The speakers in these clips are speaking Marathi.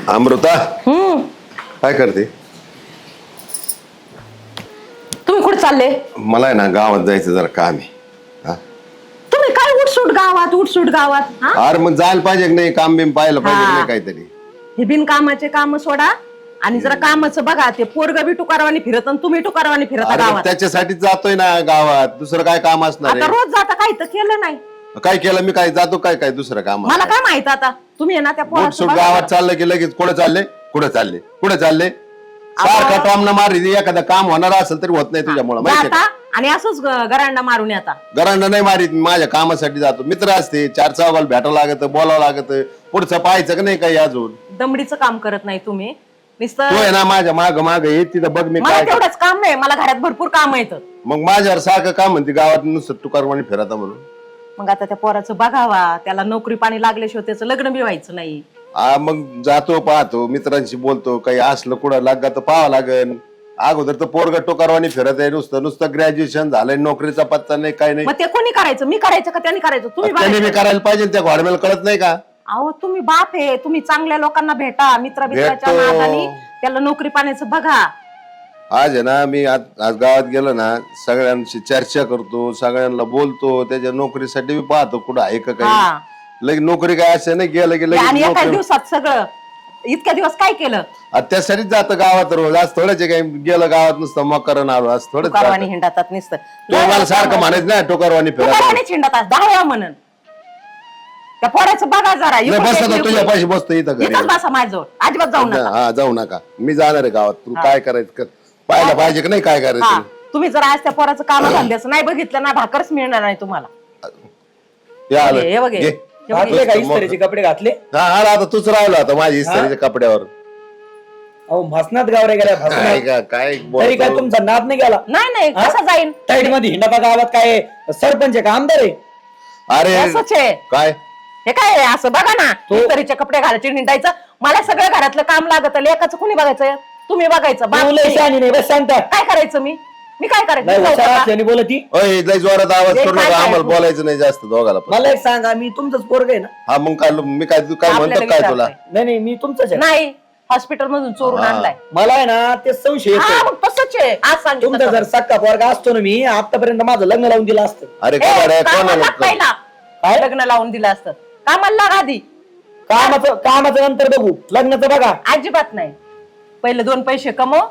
अमृता काय करते? तुम्ही कुठे चालले? मला आहे ना गावात जायचं जरा काम आहे. हा? तुम्ही काय उठसूट गावात हा? अरे मग जायला पाहिजे की नाही? काम बिम पाहिलं पाहिजे की हा. नाही काहीतरी? हे बिनकामाचे काम सोडा आणि जरा कामाचं बघा. ते पोरग बी टुकारवानी फिरत आणि तुम्ही टुकारवानी फिरता अरे मग गावात. त्याच्यासाठीच जातोय ना गावात. दुसरं काय काम असणार आता आहे? रोज जाता काही तर केलं नाही. काय केलं मी? काय जातो काय काय दुसरं काम? मला काय माहित आता. तुम्ही आहे ना त्या पोराचं उठसूट बघा गावात जरा. चाललं की लगेच कुठं चालले कुठं चालले सारखा टॉमना मारी. एखादं काम होणार असेल तरी होत नाही तुझ्यामुळे माहिती जाता आणि असंच घरांना मारून येता. घरांना नाही मारीत. माझ्या कामासाठी जातो. मित्र असते, चार चौघाला भेटावं लागत, बोलावं लागत. पुढचं पाहायचं का नाही काही अजून? दमडीचं काम करत नाही तुम्ही तू आहे नुसतं. ना माझ्या माग ये तिथं बघ मी मला काय तेवढंच काम नाही. मला घरात भरपूर काम येतं. मग माझ्यावर सारखं काम म्हणते गावात नुसतं तुकारवाणी फिरता म्हणून. मग आता त्या पोराचं बघावा. त्याला नोकरी पाणी लागल्याशिवाय त्याचं लग्न बी व्हायचं नाही. मग जातो पाहतो मित्रांशी बोलतो. काही असलं कुठं लागा तर पाहावं लागन. अगोदर तर पोरग टोकारवाणी फिरत आहे. नुसतं ग्रॅज्युएशन झालंय, नोकरीचा पत्ता नाही काय नाही. मग ते कोणी करायचं? मी करायचं का त्यांनी करायचं? तुम्ही त्याने मी बघायचं. करायला पाहिजे. त्या घोडमेला कळत नाही का? अहो तुम्ही बाप आहे. तुम्ही चांगल्या लोकांना भेटा. मित्राच्या भेटतो. नादानी त्याला नोकरी पाण्याचं बघा. आज आहे ना मी आज गावात गेलो ना, सगळ्यांशी चर्चा करतो, सगळ्यांना बोलतो. त्याच्या नोकरीसाठी मी पाहतो कुठं आहे का काही. हा. लगेच नोकरी काय असं नाही गेलं की लगेच आणि एका नोकरी. दिवसात सगळं. इतक्या दिवस काय केलं? त्यासाठीच जातं गावात रोज. आज थोडंच काही गेलं गावात नुसतं मकरन आलो. आज थोडंच टोकारवाणी जातं. हिंडतात नुसतं. तो मला सारखं म्हणायचं ना टोकारवाणी फिरत. टोकारवाणीच हिंडतात 10 वेळा म्हणून. त्या पोराचं बघा जरा. नाही इकडे बसतो इकडे. तुझ्या पाशी बसतो इथं घरी. इथंच बसा माझ्याजवळ. अजिबात जाऊ नका. हा जाऊ नका. मी जाणार आहे गावात. तू काय करायचं कर. पाहायला पाहिजे की नाही काय हा. करायचं. तुम्ही जर आज त्या पोराचं काम धंद्याचं नाही बघितलं ना, भाकरच मिळणार नाही तुम्हाला. हे आलं. हे बघे. घे. हे बघे. घातले का इस्त्रीचे कपडे घातले? हा आता तूच राहिला आता माझ्या इस्त्रीच्या कपड्यावर. अहो भासनात गावरे गेल्या काय भासनात. का काय तरी काय बोलतो? तुमचा नाद नाही गेला? नाही हा? कसं जाईन? टाईट मध्ये हिंडा गावात काय सरपंच आहे का आमदार आहे? अरे असंच आहे. काय हे काय आहे? असं बघा ना. इस्त्रीचे कपडे घालायचे निंडायचं. मला सगळं घरातलं काम लागत. लेकाचं कोणी बघायचं? तुम्ही बघायचं. बाप तू लय नाही. शहाणी नाही बस सांगता. काय करायचं मी? मी काय करायचं? लय जाऊ हुशार का? असल्याने बोलती. ओय लय जोरात आवाज हे करू काय नका. काय आम्हाला तू? बोलायचं नाही जास्त दोघाला पण. मला एक सांगा, मी तुमचंच पोरग आहे ना? हा मग काय मी काय तू काय म्हणतो आपल्याला काय तुला? विचारतोय. नाही नाही, मी तुमचंच आहे. नाही हॉस्पिटल मधून चोरून हा. आणलाय. मला आहे ना ते संशय हा येतो. मग तसंच आहे. आज तुमचा जर सांगितलं. सक्का पोरगा असतो ना, मी आतापर्यंत माझं लग्न लावून दिलं असतं. अरे काय रे, कामाला कोणाला पहिला काय लग्न लावून दिलं असतं. कामाला लाग आधी. कामाचं नंतर बघू, लग्नाचं बघा. अजिबात नाही. पहिले 2 पैसे कमव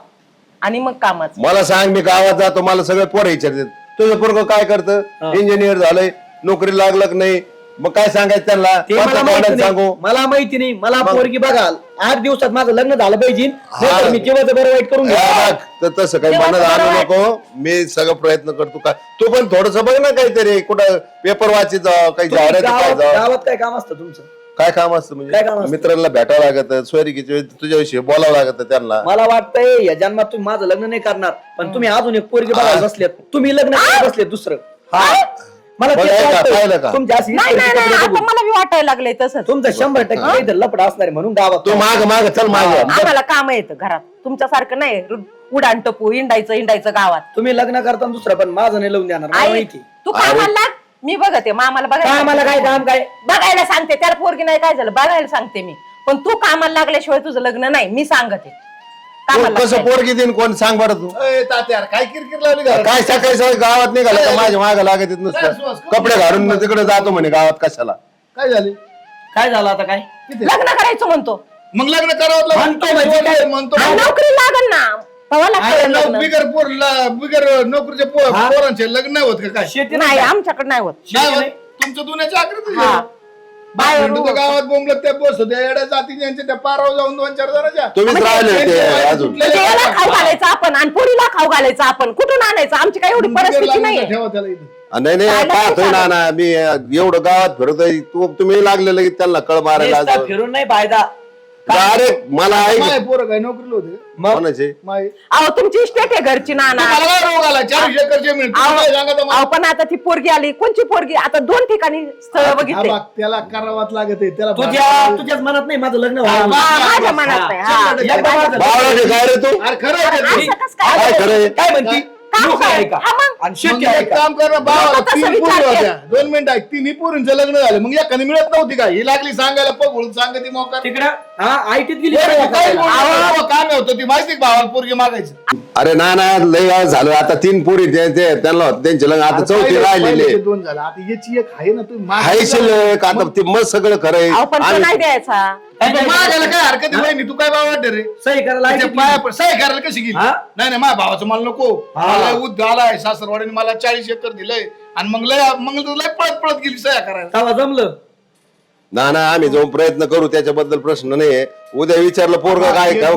आणि मग कामाचं. मला सांग. मी गावात जातो. मला सगळे पोरं विचारतात तुझं पोरग काय करतं? इंजिनियर झालंय, नोकरी लागलं की नाही? मग काय सांगायचं त्यांना? ते मला कोणत्या माहिती तोंडाने नाही. सांगू? मला माहिती नाही. मला पोरगी बघाल 8 दिवसात माझं लग्न झालं पाहिजे. नाहीतर मी केव्हाचं बरं वाईट करून हा, घेतो. बघ, तर तसं काही तेव्हा मनात तर आणू बरोबर नको. मी सगळं प्रयत्न करतो. काय तू पण थोडस बघ ना काहीतरी. कुठं पेपर वाचित जावं, काही तुम्ही जाहिरात काय गावात जावं. गावात काय काम असतं तुमचं? काय काम असतं काय काम म्हणजे? असतं? मित्रांना भेटावं लागत, सोयरीकीच्या वेळी तुझ्याविषयी बोलावं लागत त्यांना. मला वाटतंय या जन्मात तुम्ही माझं लग्न नाही करणार, पण तुम्ही अजून एक पोरगी बघायला बसलेत. तुम्ही लग्न करायला बसलेत दुसरं. मला बघ, तेच आहे का? वाटतंय. पाहिलं का? तुमच्या अशी नाही नाही नाही. इस्त्री आता बघून. मला बी वाटायला लागलंय तसंच. तुमचं 100% काहीतरी लपड असणार आहे म्हणून गावात. तू माग माग चल माग. आम्हाला काम येतं घरात. तुमच्यासारखं नाही उडाण टपू हिंडायचं गावात. तुम्ही लग्न करताना दुसरं, पण माझं नाही लावून देणार. मला आई, माहिती. तू कामाला लाग. मी बघते. मामाला काय मला काय काम काय? बघायला सांगते. त्याला पोरगी नाही काय झालं बघायला सांगते मी. पण तू कामाला लागल्याशिवाय तुझं लग्न नाही. मी सांगते. कामाला कसं लागायचं. पोरगी देईन कोण सांग बरं तू? तात्यार काय किरकिर लावली घरात? काय सकाळी सकाळी गावात निघालं का माझ्या माग लागत येत नुसतं. कपडे घालून तिकडे जातो म्हणे गावात कशाला? काय झाले? काय झालं आता काय? लग्न करायचं म्हणतो. मग लग्न करावं लागलं. म्हणतो म्हणजे काय? म्हणतो आणि नोकरी लागल ना. तेव्हा लागतं लग्न. बिगर नोकरीचे पोरांचे लग्न नाही होत का काय? शेती नाही आमच्याकडे नाही होत. नाही होत. तुमचं दुन्याच्या आकृती हा. बाहेर गावात बोंबलत त्या बस होत्या येड्या जाती यांच्या त्या पारावर जाऊन 2-4 जणांच्या तुम्हीच राहिले ते अजून. म्हणजे याला खाऊ घालायचं आपण आणि पोरीला खाऊ घालायचं आपण. कुठून आणायचं? आमची काही एवढी परिस्थिती नाहीये. ठेवा त्याला इथं. नाही नाही काय पाहतोय नाही ना मी एवढं गावात फिरतोय. तुम्ही लागलेलं की त्यांना कळ मारायला नुसता फिरून नाही फायदा. अरे मला ऐक माय पोरं काय नोकरीला होते? कोणाचे? माय अहो तुमची इस्टेट आहे घरची नाना. मला काय रोग आला? 40 एकर जमीन. तुम्ही काय सांगा तर मला? अहो पण आता ती पोरगी आली. कोणची पोरगी? आता 2 ठिकाणी स्थळ हा बघितले. बघ, त्याला करावाच लागत आहे. त्याला तुझ्याच मनात नाही माझं लग्न व्हावं. माझ्या मनात नाही. हा. एकदा माझं लग्न- बावळा काय रे तू? अरे खरं आहे ते. असं कसं काय? काय खरंय? काय म्हणती? काम नोकरी काय? आहे का हा मग. आणि मग शेती आहे एक का? काम कर ना भावाला लोकं तसं 3 पोरी विचारतात. होत्या 2 मिनिटं ऐक 3 पोरींचं लग्न झालं मग एखादी मिळत नव्हती का ही लागली सांगायला पगळून सांगते मोकार तिकडं हा आयटीत गेली काय का? काम होतं ती माहिती का भावाला पोरगी मागायचं अरे ना लय वेळा झालं आता 3 पोरी त्यांना त्यांचे लग्न आता 4थी राहिलेले पहिले 2 झालं आता याची एक आहे ना तुम्ही हाय शिल्लक आता ते मग सगळं खरंय अहो, पण तो नाही द्यायचा. मागायला काय हरकत आहे बहिणी तू काय बाबा वाटत रे सही करायला तिच्या ITत पाया सही करायला कशी गेली हा? नाही माझ्या भावाचं मला नको हा. मला उद्या आलाय सासरवाडीने मला 40 एकर दिलंय आणि मग लय पळत पळत गेली सह्या करायला तेव्हा जमलं ना आम्ही जाऊन प्रयत्न करू त्याच्याबद्दल प्रश्न नाहीये उद्या विचारलं पोरगा काय एक का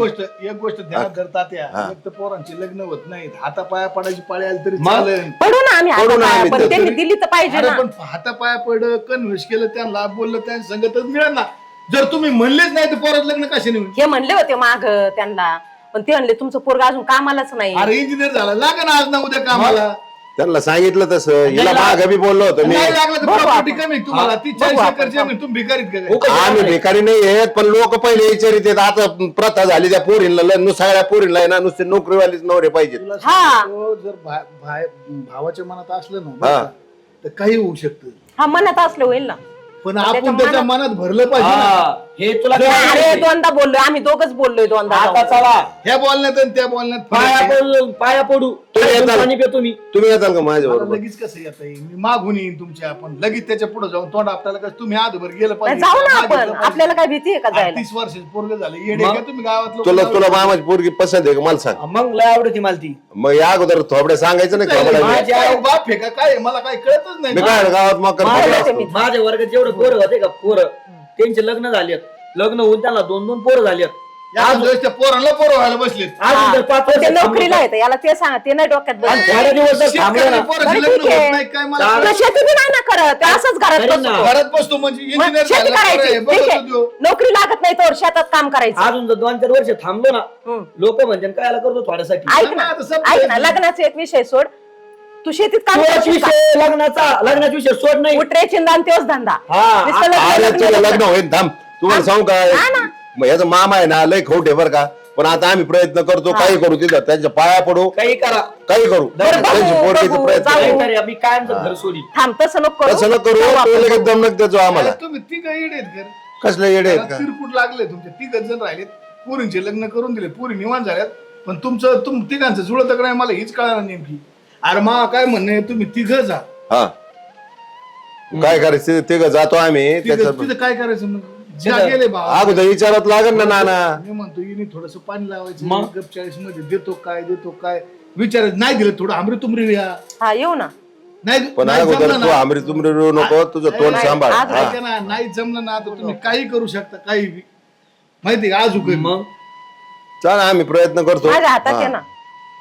गोष्ट ध्यानात धरतात या एक तर पोरांची लग्न होत नाहीत हातापाया पडायची पाळी आली तरी मग? चालेल पडू ना आम्ही पडू ना आता आम्ही पण तर. त्यांनी दिली तर पाहिजे अरे ना. पण हातापाया पड कन्व्हिन्स केलं त्यांना बोललं त्यांनी संगतच मिळेल ना जर तुम्ही म्हणलेच नाही तर पोरात लग्न कसे नाही हे म्हणले होते माग त्यांना पण ते म्हणले तुमचं पोरगा अजून कामालाच नाही. अरे इंजिनियर झाला लागा ना आज ना उद्या कामाला त्यांना सांगितलं तसं हिला माग बी बोललो होतो मी नाही लागलं तर बघू प्रॉपर्टी आपण. कमी आहे तुम्हाला ती 40 एकर जमीन तुम्ही भिकारीत का काय? आम्ही भिकारी नाही आहेत पण लोक पहिले विचारित आहेत आता प्रथा झाली त्या पोरींना सगळ्या पोरींना आहे ना नुसते नोकरीवालीच नवरे पाहिजेत तुला हा. सांगतो, जर भावाच्या मनात असलं ना बरं का, तर काही होऊ शकतं हा म्हणत असलं होईल ना. पण आपण त्याच्या मनात भरलं पाहिजे ना. हा, हे तुला अरे दोनदा बोललोय आम्ही दोघच बोललोय दोनदा आता जाऊन. चला ह्या बोलण्यात आणि त्या बोलण्यात फरक पाया आहे. पडू पाया पडू तुम्ही येताल? पाणी पितो मी तुम्ही येताल का माझ्या मला बरोबर लगेच कसं येता येईल मी मागून येईन तुमच्या आपण लगेच त्याच्या पुढे जाऊन तोंड आपल्याला कसं तुम्ही आधभर गेलं नाही, जाऊ ना मागितलं आपण पाहिजे. आपल्याला काय भीती आहे का जायला? 30 वर्षाचे पोरग झाले येडे मग? का तुम्ही गावात तुला मामाची पोरगी पसंत आहे का मला सांग मग लय आवडती मला ती मग या अगोदर थोबड्या सांगायचं नाही थोबड्या माझी काय आई बाप आहे का काय मला काय कळतच नाही मी काय गावात मग माझ्या वर्गात जेवढे पोरं होते का पोरं त्यांचे लग्न झालेत लग्न होऊन त्याला 2-2 पोरं झालेत या दिवस त्या पोरांना पोरं व्हायला बसलेत अजून जर 5 पण ते वर्ष नोकरीला येतं याला ते सांगा ते नाही डोक्यात बसत. आणि थोड्या दिवस जर थांबले ना शेतकरी पोरांचे बरं, लग्न ठीक आहे. होत नाही काय मला चालेल. तुला शेती बी नाही ना करत ते असंच घरात करीन ना. बसतो. घरात बसतो म्हणजे मग इंजिनियर शेती करायची ठीक आहे. झाला नोकरी लागत नाही तर शेतात काम करायचं. अजून जर 2-4 वर्ष थांबलो ना हम्म. लोक म्हणजे काय करतो थोड्यासाठी ऐक ना आता सब- ऐक ना लग्नाचा एक विषय सोड तू शेतीत काम तोच करशील का? विषय लग्नाचा विषय सोड नाही उठरे चिंदान तेच धंदा हा, नुसतं लग्न, अरे लग्न, तुला लग्न. लग्न होईल थांब तुम्हाला सांगू काय हा ना. मग याचा मामा आहे ना लय खोट आहे बरं का पण आता आम्ही प्रयत्न करतो काही करू तिथं त्यांच्या पाया पडू काही करा काही करू बरं, त्यांची बघू, पोरगीचं बघू, प्रयत्न जाऊ. करू. काय करा मी कायमचं घर सोडी थांब तसं नको करू. तसं न करू जाऊ तो आपण. लगेच दमनक देतो आम्हाला तुम्ही ती काही येडे आहेत घर कसले येडे आहेत का तिरकुट लागले तुमचे 3 जण राहिलेत पुरींचे लग्न करून दिले पुरी निवांत झाल्यात पण तुमचं तिघांचं जुळत का नाही मला हीच कळणार नेमकी अरे मा काय म्हणणे तुम्ही 3 जा हा काय करायचं ते जातो आम्ही त्याच्यात तिथं काय करायचं मग ज्या गेले बाबा अगोदर विचारत लागेल ना नाना मी म्हणतो हिने थोडस पाणी लावायचं मग? गप 40 मध्ये देतो काय विचारायचं नाही दिलं थोडं आमरी तुमरी या हा येऊ ना नाही पण नाही अगोदर जमलं तू ना आमरी तुमरी रडू नको तुझं तोंड नाही, सांभाळ आज हा. ऐका ना नाही जमलं ना तर तुम्ही काही करू शकता काही बी माहिती का अजून मग चल आम्ही प्रयत्न करतो माझ्या हातात आहे हा. ना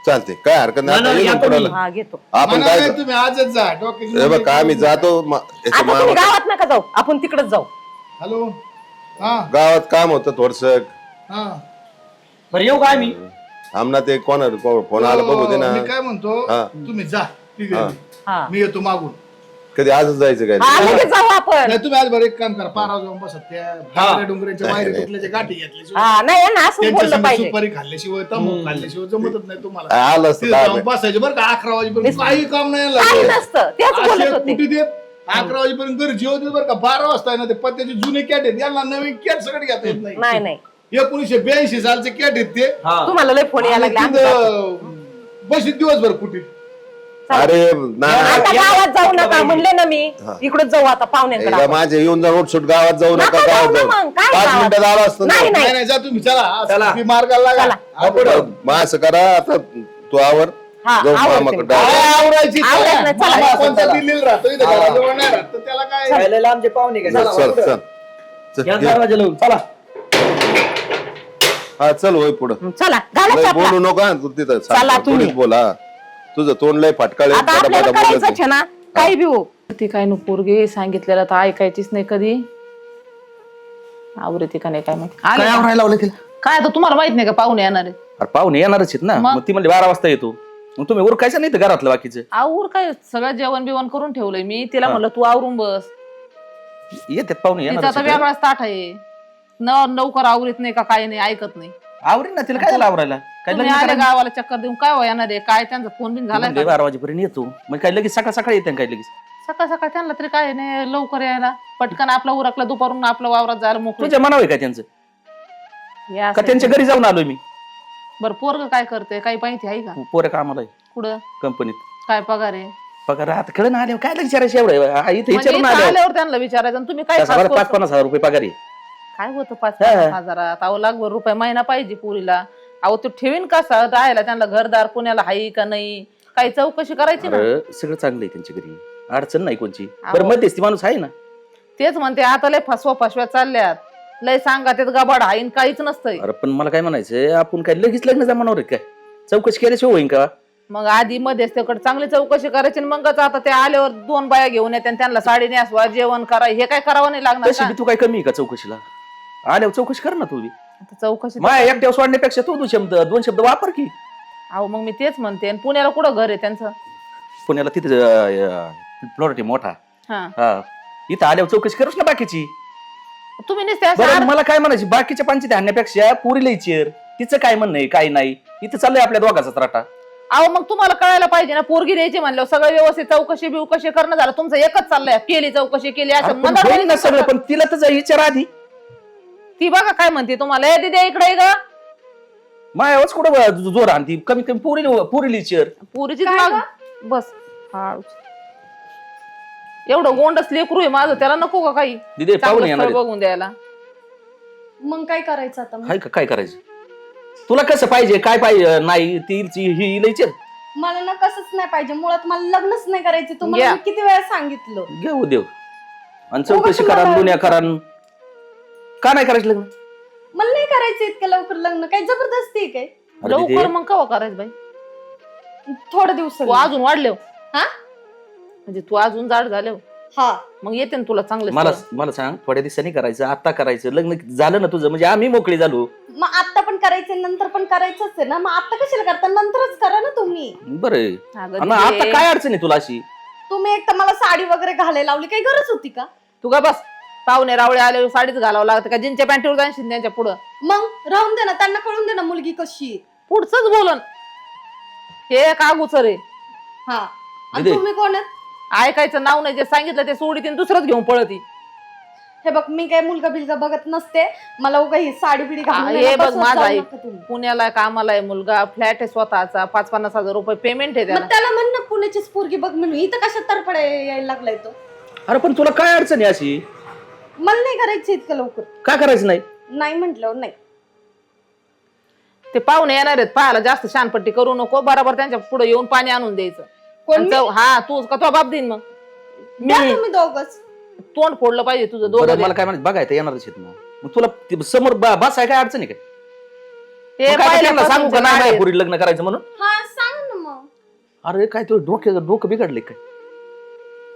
चालते काय हरकत नाही ना, आता या येऊन तुम्ही. पुढं. हा घेतो आपण काय नाही तुम्ही आजच जा डोक्याची हे बघ आम्ही जातो याच्या आता तुम्ही मामा गावात नका जाऊ आपण तिकडच जाऊ. हॅलो हा गावात काम होतं थोडस हा बरं येऊ काय मी आमना ते कोण फोन आला बघू दे ना मी काय म्हणतो हा. तुम्ही जा ठीक आहे हा मी येतो मागून कधी आजच जायचं काय हा, लगेच जाऊ आपण. नाही तुम्ही आज बरं एक काम करा पारावर जाऊन बसा त्या डोंगराच्या डोंगराच्या बाहेर तुटल्याच्या गाठी घेतल्याशिवाय हा नाही ना असं त्यांच्या बोललं संग पाहिजे. सुपारी खाल्ल्याशिवाय तंबाखू खाल्ल्याशिवाय जमतच नाही तुम्हाला आलं असतं तिथं दहा जाऊन मिनिट. बसायचं बरं का 11 वाजेपर्यंत काही काम नाही काही लागलं. नसतं तेच बोलत असे होते. कुठे देत 11 वाजेपर्यंत घरी जेवत बरं का 12 वाजता आहे ना ते पत्त्याचे जुने कॅट आहेत यांना नवीन कॅट सगळे घेता येत नाही नाही नाही 1982 सालचे कॅट आहेत ते हा तुम्हाला लय फोन यायला लागले आम्ही जातो. बशीत दिवसभर कुठे अरे ना आता गावात जाऊ नका म्हणले ना मी इकडे जाऊ आता पाहुण्यांकडे एकदा आपण. माझे येऊन जाऊन उठसूट गावात जाऊ नका नका गावात जाऊ ना जाऊ मग, काय 5 गावात? मिनिटात आलो असतो ना. नाही, नाही नाही जा तुम्ही चला चला. तुम्ही मार्गाला लागा मग असं करा आता तू आवर हा, जाऊ आवरते मामाकडे मी. डायरेक्ट. काय आवरायची आवरत नाही, चला. मामा कोणता दिल्लीला राहतो इथं घराजवळ नाही राहत तर त्याला काय खायला आमचे पाहुणे काय चल चल चल या चल दरवाजा लावून चला हा चल होय पुढं चला घाला लय चपला. बोलू नको हा तू तिथं चला तुम्ही. थोडीच बोल हा तुझं तोंड लय फटकाळ आता आपल्याला करायचंच आहे ना काही बी हो. ती काय नु पोरगी सांगितलेलं तर ऐकायचीच नाही कधी आवडते का नाही काय माहिती आले काय का? आवरायला लावलं तिला काय आता तुम्हाला माहित नाही का पाहुणे येणार आहेत अरे पाहुणे येणारच आहेत ना मग? मग ती म्हणजे 12 वाजता येतो मग तुम्ही उरकायचं नाही तर घरातलं बाकीचं आवर काय सगळं जेवण बिवण करून ठेवलंय मी तिला म्हणलं तू आवरून बस येतात पाहुणे तिचा येणार आता वेगळाच ताट आहे लवकर आवरीत नाही का काय नाही ऐकत नाही आवरीन ना तिला काय झालं आवरायला काय तुम्ही लग्न आले करायचं? गावाला चक्कर देऊन काय हो येणार आहे काय त्यांचा फोन बिन झालाय म्हणले का? 12 वाजेपर्यंत येतो मग काय लगेच सकाळ सकाळी येते काय लगेच सकाळ सकाळ त्यांना तरी काय नाही लवकर यायला पटकन आपला उरकला दुपारून आपल्या वावरात जायला मोकळं तुझ्या मनावर आहे का त्यांचं का त्यांच्या घरी जाऊन आलोय मी बरं पोरग काय करते काही माहिती आहे का पोरं कामाला आहे कुठं कंपनीत काय पगार आहे पगार आता कळलं ना आल्यावर काय विचारायचं एवढं इथं म्हणजे विचारून इथं आल्यावर आल्यावर त्यांना विचारायचं आणि तुम्ही काय खास 5-50 हजार रुपये पगार आहे काय होतं 5-50 हजारात अहो लाखभर रुपये महिना पाहिजे पुरीला अहो तू ठेवीन कसा राहायला त्यांना घरदार पुण्याला हाय का नाही काही चौकशी करायची ना अरे, सगळं चांगलं आहे त्यांच्या घरी अडचण नाही कोणची बरं मध्यस्थी माणूस आहे ना तेच म्हणते आता लय फसव्या चालल्यात लय सांगा त्यात गबाड हाईन काहीच नसतंय अरे पण मला काय म्हणायचं आपण काय लगेच लग्न जमानावर आहे काय चौकशी केल्याशिवाय होईन का मग आधी मध्येच त्याकडे चांगली चौकशी करायची आणि मगच आता ते आल्यावर 2 बाया घेऊन येते आणि त्यांना साडी नेसवा जेवण करा हे काय करावं नाही लागणार तशी का? बी तू काय कमी आहे का चौकशीला आल्यावर चौकशी कर ना तू बी आता चौकशी माया एकट्या सोडण्यापेक्षा तू 2 शब्द वापर की अहो मग मी तेच म्हणते आणि पुण्याला कुठं घर आहे त्यांचं पुण्याला तिथे प्लॉट आहे मोठा हा हा इथं आल्यावर चौकशी करूच ना बाकीची तुम्ही नुसते असं बरं मला काय म्हणायची बाकीच्या पंचायती आणण्यापेक्षा पुरीला विचार तिचं काय म्हणणं आहे काय नाही इथं चाललंय आपल्या दोघाचा त्राटा अहो मग तुम्हाला कळायला पाहिजे ना पोरगी द्यायची म्हणल्यावर सगळं व्यवस्थित चौकशी बिवकशी करणं झालं तुमचं एकच चाललंय केली चौकशी केली असं आपण मंदार होईल ना बोलली सगळं का? पण तिला तर विचार आधी ती बघा काय म्हणते तुम्हाला ए दिदे इकडे ग मायावरच कुठं जोर आणती कमी कमी पुरीला विचार पुरीची बस हा एवढं गोंडस लेकरू आहे माझं त्याला नको का काही दिदे चांगलं पाहून स्थळ येणार आहेत. बघून द्यायला मग काय करायचं आता मग? हाय का काय करायचं तुला कसं पाहिजे काय पाहिजे नाही ती ही विचार मला ना कसंच नाही पाहिजे मुळात मला लग्नच नाही करायचं तुम्हाला घ्या. मी किती वेळा सांगितलं घेऊ देव आणि चौकशी करा दुनिया करा का नाही करायचं लग्न मला नाही करायचं इतकं लवकर लग्न काय जबरदस्ती आहे काय अरे दिदे, लवकर मग कवा करायचं बाई थोडं दिवस तू अजून वाढले हा म्हणजे तू अजून जाड झाले हा मग येते ना तुला चांगलं मला स्थळ. मला सांग थोड्या दिवसांनी करायचं आता करायचं लग्न झालं ना तुझं म्हणजे आम्ही मोकळी झालो मग आता पण करायचं नंतर पण करायचंच आहे ना मग आता कशाला करता नंतरच करा ना तुम्ही बरं अगं आणि आता दिदे, काय अडचण आहे तुला अशी तुम्ही एक तर मला साडी वगैरे घालायला लावली काही गरज होती का तू का बस पाहुणे रावळे आले साडीच घालावं लागतं का जिंच्या पॅन्टीवर जाणशील त्यांच्या पुढं मग राहून दे ना त्यांना कळून दे ना मुलगी कशी आहे. पुढचंच बोलन हे कागूचर आहे हा आणि दिदे. तुम्ही कोण आहेत? ऐकायचं नाव नाही जे सांगितलं ते सोडी तीन दुसरंच घेऊन पळती हे बघ मी काय मुलगा बिलगा बघत नसते मला उगा ही साडी बिडी घालून हे आहे ना, बघ बसवत माझा जाऊ ऐक नका तुम्ही. पुण्याला कामाला आहे मुलगा फ्लॅट आहे स्वतःचा 5-50 हजार रुपये पेमेंट आहे मग त्याला त्याला म्हण ना पुण्याची स्फूर्गी बघ म्हणून इथं कशा तरफडा यायला लागलाय तो अरे पण तुला काय अडचण आहे अशी मला नाही करायचं इतकं लवकर काय करायचं नाही नाही म्हटलं नाही ते पाहुणे येणार आहेत पाहायला जास्त शानपट्टी करू नको बरोबर त्यांच्या पुढे येऊन पाणी आणून द्यायचं कोण आणि हा तू का तो बाप देईन मग द्या तुम्ही दोघच तोंड फोडलं पाहिजे तुझं बरं, दोघं मला काय म्हणायचं बघायचं येणारच आहेत ना मग तुला ते समोर बस आहे काय अडचण आहे काय ते मग काय त्यांना पहिल्यापासूनचे सांगू का नाटक नाही आहेत. पुरी लग्न करायचं म्हणून हा सांग ना मग अरे काय तुझं डोकं बिघडले काय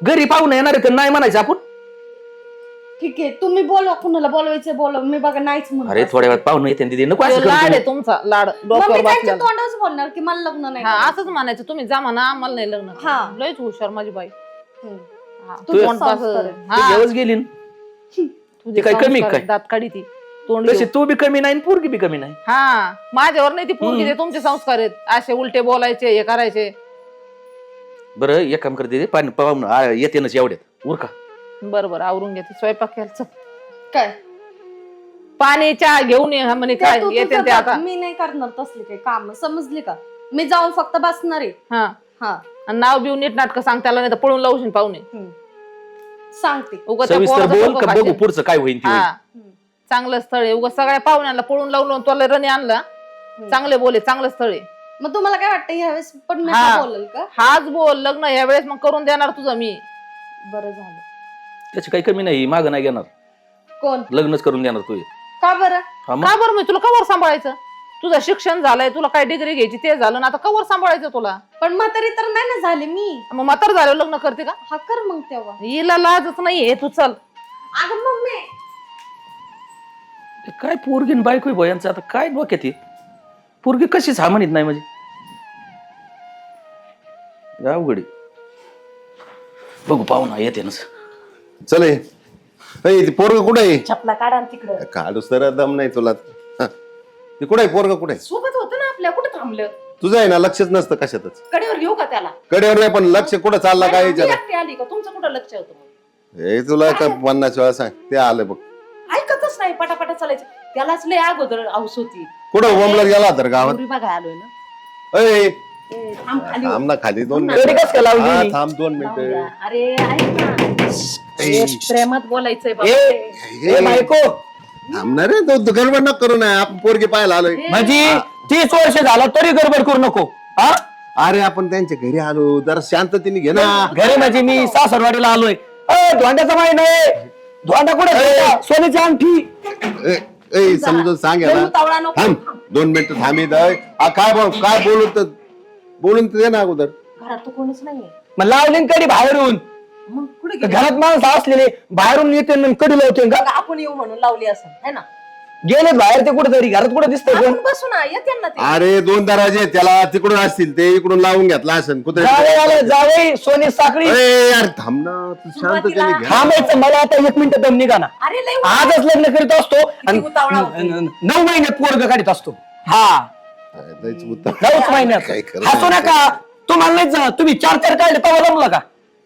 घरी पाहून येणार आहे तर नाही म्हणायचं आपण ठीक आहे तुम्ही बोलवा कुणाला बोलवायचं बोलवा मी बघा नाहीच म्हणत अरे थोड्या वेळात पाहून येते दिदी नको तो असं लाड करू आहे तुमचा लाड मग डोक्यावर मी त्यांच्या बसलेला तोंडावरच बोलणार की मला लग्न नाही हा करायचं. असंच म्हणायचं तुम्ही जा म्हणा आम्हाला नाही लग्न हा. लयच हुशार माझी बाई हम्म. हा, तुझं तोंड संस्कार पासं- आहे. ती हा, जेवच गेली न. तुझे ती काय कमी संस्कार काय? दात काढी ती तोंड तशी घेऊन. तू बी कमी नाही पोरगी बी कमी नाही हा माझ्यावर नाही ती पोरगी ते तुमचे संस्कार आहेत असे उलटे बोलायचे हे करायचे बरं एक काम करते पाणी पाहून येते ना एवढ्यात उरका बरोबर आवरून घेते स्वयंपाक केला चल. काय पाणी चहा घेऊन ये म्हणे ते काय तू येते तुझं ते आता बघ, मी नाही करणार तसली काही काम समजली का मी जाऊन फक्त बसणार आहे हा हा आणि नाव बिव नीट नाटक सांग त्याला नाही तर पळून लावशील पाहुणे सांगते उगाच त्या सविस्तर पोराचं बोल डोकं का बघू खाशील. पुढचं काय होईल ते होईल. हा चांगलं स्थळ आहे उगाच सगळ्या पाहुण्यांना पळून लावून तुला रणी आणला चांगले बोले चांगलं स्थळ आहे मग तुम्हाला काय वाटतं ह्यावेळेस पण मी हा. बोलल का हाच बोल लग्न ह्या वेळेस मग करून देणार तुझं मी बरं झालं त्याची काही कमी नाही माग नाही घेणार कोण लग्नच करून देणार तू का बरं हा मग का बरं मी तुला कवर सांभाळायचं तुझं शिक्षण झालंय तुला काय डिग्री घ्यायची ते झालं ना आता कवर सांभाळायचं तुला पण म्हातारी तर नाही ना झाले मी मग म्हातार झाल्यावर लग्न करते का हा कर मग तेव्हा हिला लाजच नाहीये तू चल अगं मम्मी काय पोरगी बायको आहे यांचं आता काय डोक्यात आहे पोरगी कशीच हा म्हणत नाही म्हणजे अवघड आहे. बघू पाहुणा येते ना चल ए ती पोरग कुठे आहे चपला काढा तिकडं काढूस तर दम नाही तुला हा. ती कुठे आहे पोरग कुठे आहे? सोबत होतं ना आपल्या कुठे थांबलं तुझं आहे ना लक्षच नसतं कशातच. कडेवर घेऊ का त्याला? कडेवर नाही पण लक्ष कुठं चाललं काय मी विचार. एकटी आली का तुमचं कुठं लक्ष होतं मग? हे तुला का 50 वेळा सांग ते आलं बघ. ऐकतच नाही, पटापटा चालायचं. त्यालाच लय अगोदर हौस होती. कुठं बोंबलत गेला तर गावात. पोरी बघायला आलोय ना. ए, ए, थांब खाली. थांब ना खाली 2 एवढी मिनिटं. कस काय लावली? हा, थांब 2 जाऊ मिनिटं. द्या. अरे ऐक ना, ए, ए, प्रेमात बोलायचंय बाबा. ए बायको, थांबणार रे तो गडबड नको करू नये. आपण पोरगी पाहायला आलोय. म्हणजे 30 वर्ष झाला तरी गडबड करू नको. हा अरे आपण त्यांच्या घरी आलो जरा शांततेने घे ना. घरी म्हणजे मी सासरवाडीला आलोय. धोंड्याचा माहिती नाही. धोंडा कुठे? सोन्याची अंगठी. ए, ए, समजून सांग याला. लय उतावळा नको. थांब 2 मिनिटं थांबित. काय बोलून तर दे ना अगोदर. घरात तर कोणीच नाहीये. मग लावली कधी बाहेरून. मग कुठे गेली? घरात माणसं असलेले बाहेरून येते आणि कधी लावते का? बघा, आपण येऊ म्हणून लावली असं है ना. गेले बाहेर ते कुठेतरी, घरात कुठे दिसतंय कोण? आपण बसू ना, येते ना ते. अरे 2 दरवाजे आहेत, त्याला तिकडून असतील ते इकडून लावून घेतला असेल कुत्रे. जावे सोने साखळी. यार थांब ना तू शांततेने घे. थांबायचं मला आता 1 मिनिट दम निघा ना. अरे लय आजच लग्न करीत असतो आणि उतावळा होती. 9 महिन्यात पोरग काढीत असतो. हा लयच उत्तम. 9च महिन्यात. काय खरं हसू नाही. नका. तुम्हाला नाही जा, तुम्ही 4 काढले तेव्हा जमलं का?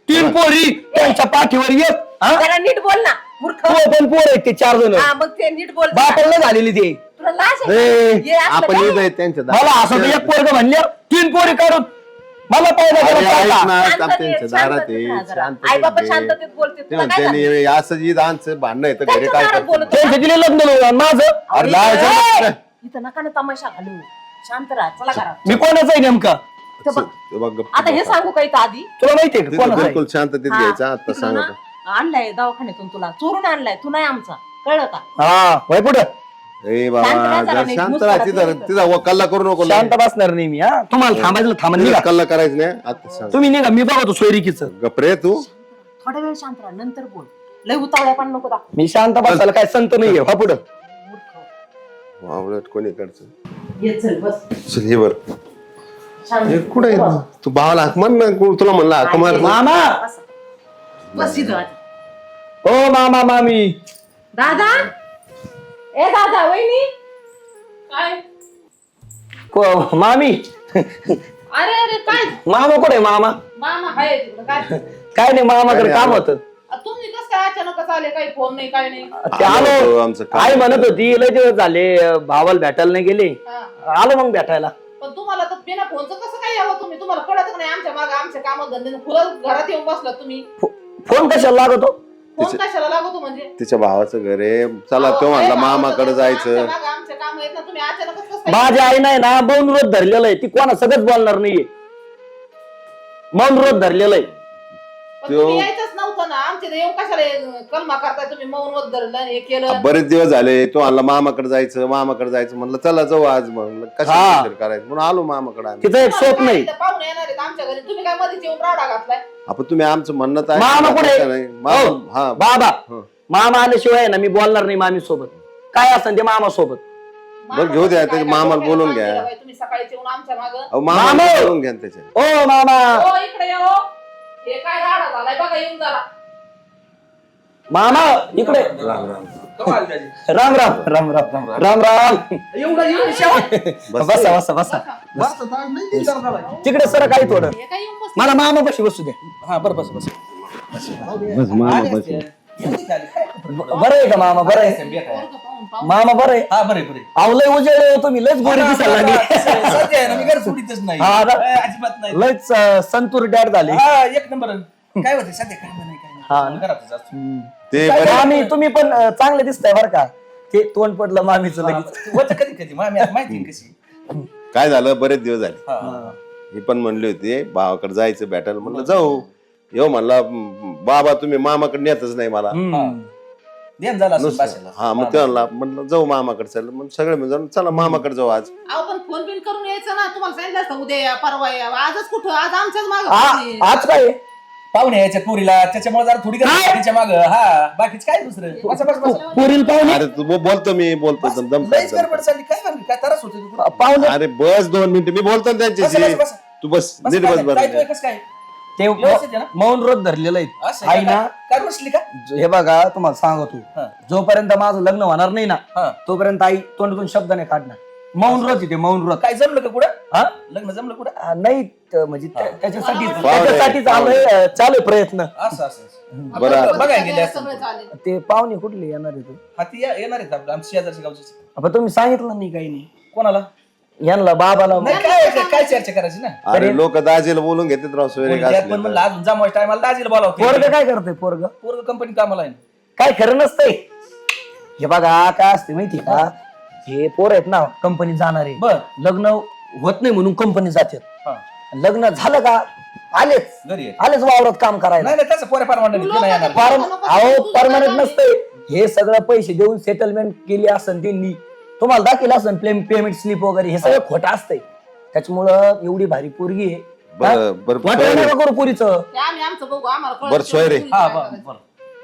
3 पोरी त्यांच्या पाठीवर एक. हा? जरा नीट बोल ना मूर्ख. पण पोर आहेत ते 4 जण. हा, मग ते नीट बोल. बापाला झालेली ते. तुला लाज आहे ए, का? हे असलं आपण काय? येत आहे त्यांच्या मला असं एक पोरग म्हणले 3 पोरी काढून मला पाहिजे अरे, घरात ऐक काढला. ना, शांततेत, त्यांच्या दारात शांततेत आहे, राहा जरा. शांततेत आई बाबा घे. शांततेत बोलते. ते तुला काय म्हणते झालं? आणि असं जी दानचं भांडण येतं घरी त्यांच्या काय दारात करते. बोलत त्यांच्या दिले लग्न लावून माझं. अरे ए, लाज इथं नका ना तमाशा घालू. शांत राहा, चला घरात. मी कोणाचं आहे नेमका? इथं बघ. ते बघ गप्प आता हे बसा. सांगू का इथं आधी? तुला माहितीये का तिथं कोणाचं आहे? बिलकुल शांततेत हा, घ्यायचं आता तिकडून ना सांगतो. आणलाय दवाखान्यातून, तुला चोरून आणलाय. तू नाही आमचा, कळलं का? हा वय पुढं. ए बाबा शांत राहा जरा, जरा नीट शांत मुस्करा राहा. तिथं तिथं. तिथं कल्ला करू नको. शांत बसणार नाही मी. हा तुम्हाला थांबायचं थांबा निघा. कल्ला करायचं नाही आता सांग. तुम्ही निघा, मी बघतो सोयरिकीचं. गपरे तू. थोडा वेळ शांत राहा, नंतर बोल. लय उतावळ्या पण नको दाखव. मी शांत बसायला काय संत नाहीये. हा पुढं. मूर्ख. वावळट कोणी कडचं. ये चल बस. चल हे बर. शांत. हे कुठे तू भावाला हाक मार ना. तुला म्हणला हाक मार. मामा. बस. बस इथं आधी. ओ मामा मामी. दादा, ए दादा, वहिनी. काय? मामी. अरे अरे काय मामा कुठे मामा? मामा आहे तिकडं काय? काय नाही मामाकडे काम होतं. तुम्ही कसं काय अचानकच आले? काही फोन नाही, काय नाही. ते आलो. आमचं काम. आई म्हणत होती लय दिवस झाले भावाला भेटायला नाही गेले. हा. आलो मग भेटायला. पण तुम्हाला तर बिना फोनचं कसं काय यावं? तुम्ही तुम्हाला कळत नाही आमच्या मागे आमच्या कामात धंदे खुलं घरात येऊन बसला तुम्ही. फोन कशाला लागतो? फोन कशाला लागतो म्हणजे? तिच्या भावाचं घर आहे. चला अहो, तो म्हणला हे मामाकडे आमच्या जायचं. मागं आमचे काम आहेत ना, तुम्ही अचानकच कसं काय? माझ्या आई नाही ना मौन व्रत धरलेलं आहे. ती कोणा सगळंच बोलणार नाहीये. मौन व्रत धरलेलं आहे. पण तुम्ही यायचंच नव्हतं ना. आमच्या इथे येऊन कशाला कलमा करताय तुम्ही? मौन वत धरलं हे केलं. बरेच दिवस झाले. तो म्हणला मामाकडे जायचं म्हणलं चला जाऊ आज. म्हणलं हा. कशा करायचं म्हणून आलो मामाकडे आम्ही. तिचं एक सोप नाही. इथं पाहुणे येणार आहेत आमच्या घरी, तुम्ही काय मध्येच येऊन राडा घातलाय? आपण तुम्ही आमचं म्हणणं तर मामा ऐका कुठे? नाही. हो. हा बाबा हं. मामा आल्याशिवाय ना मी बोलणार नाही मामी सोबत. काय असं ते मामा सोबत. बरं, घेऊ द्या. काय त्याच्या काय मामाला डोक्याला बोलून ताण घ्या. दिला बाई तुम्ही सकाळीच येऊन आमच्या मागं. अहो, मामा मामा! बोलून घ्या ना त्याच्या. ओ मामा. हो इकडे या हो. हे काय राडा झालाय बघा, येऊन जरा. मामा इकडे. राम राम राम राम राम राम. बसा बसा बसा. तिकडे सर काही थोडं. हे काय येऊन बसलं? मला मामा कशी बसू दे. हा बरं बस बस. बरं आहे का मामा? बरं आहे पोरगं पाहून पाहून. मामा? बरं आहे. हा बरे बरे. अहो लय उजेड होतो मी. लयच गोरी दिसायला लागली. सध्या आहे ना, मी घर सोडीतच नाही. हा ना. अजिबात नाही. लयच संतूर डॅड झाले. हा एक नंबर. काय होते सध्या काम नाही काय हा नाही. घरातच असतो. ते बरं. मामी तुम्ही पण चांगले दिसताय बरं का. ते तोंड पडलं मामीचं लगेच. होतं कधी कधी मामी आता माहिती आहे कशी. काय झालं बरेच दिवस झाले. हा. ही पण म्हणली होती भावाकडे जायचं भेटायला. म्हणलं जाऊ. येऊ म्हणला बाबा तुम्ही मामाकडे नेतच नाही मला. ध्यान झालं असेल नुसतं. भाषेला. हा मग ते म्हणला म्हणलं जाऊ मामाकडे. चल मग सगळे मिळून चला मामाकडे जाऊ आज. अहो पण फोन बिन करून यायचं ना. तुम्हाला सांगितलं असतं उद्या या, परवा या. आजच कुठं? आज आमच्याच मागं. आज काय पाहुणे यायच्या पोरीला त्याच्यामुळे जरा थोडी तिच्या माग. हा बाकीच काय दुसरं. बस बस बस. पुरील पाहुणे? अरे तू बोलतो मी बोलतो दम लयच गडबड चालली. काय म्हणली? काय त्रास होते तुला? पाहुणे अरे बस 2 मिनिटं मी बोलतो ना बस, बस, त्यांच्याशी. बस. तू बस बस नीट काय बस नाही. काय तू बरं. एकच काय? ते व्यवस्थित आहे ना? मौन व्रत धरलेलं असं आहे. आहे आई का? ना काय बसली का? हे बघा तुम्हाला सांगतो. हा. जोपर्यंत माझं लग्न होणार नाही ना हा. तोपर्यंत आई तोंडातून शब्द नाही काढणार. मौन व्रत येते मौन व्रत. काय जमलं का कुठं हा? लग्न जमलं कुठं नाही म्हणजे त्याच्यासाठी पाहुणे. चालू प्रयत्न. असं असं बरं. बघायला गेले असं सगळं चालेल. ते पाहुणे कुठले येणार आहे ते? हाती येणार आहेत आपलं आमच्या शेजारच्या गावचे. आपण तुम्ही सांगितलं नाही काही नाही कोणाला यांना बाबाला. नाही काय चर्चा करायची ना अरे लोक दाजीला बोलून घेतात राव सोयरे त्यात पण म्हणलं अजून जमवायच्या टायमाला दाजीला बोलावते. पोरग काय करतोय पोरग? पोरग कंपनी कामाला आहे ना. काय खरं नसतंय. हे बघा काय असते माहिती का, हे पोर आहेत ना कंपनीत जाणारे, बर लग्न होत नाही म्हणून कंपनी जातात. हा. लग्न झालं का आलेच घरी आहे. आलेच वावरात काम करायला. नाही नाही त्याचं पोऱ्या फार म्हणलं नाही येणार. परमनंट नसतंय हे सगळं. पैसे देऊन सेटलमेंट केली असन त्यांनी, तुम्हाला दाखिल असन पेमेंट स्लिप वगैरे, हे सगळं खोटं असतंय. त्याच्यामुळं एवढी भारी पोरगी आहे. बरं बरं वाटलं सोयरे. नका करू पोरीचं. ते आम्ही आमचं बघू आम्हाला कळत बरं, सोय रे. नाही. हा बरं.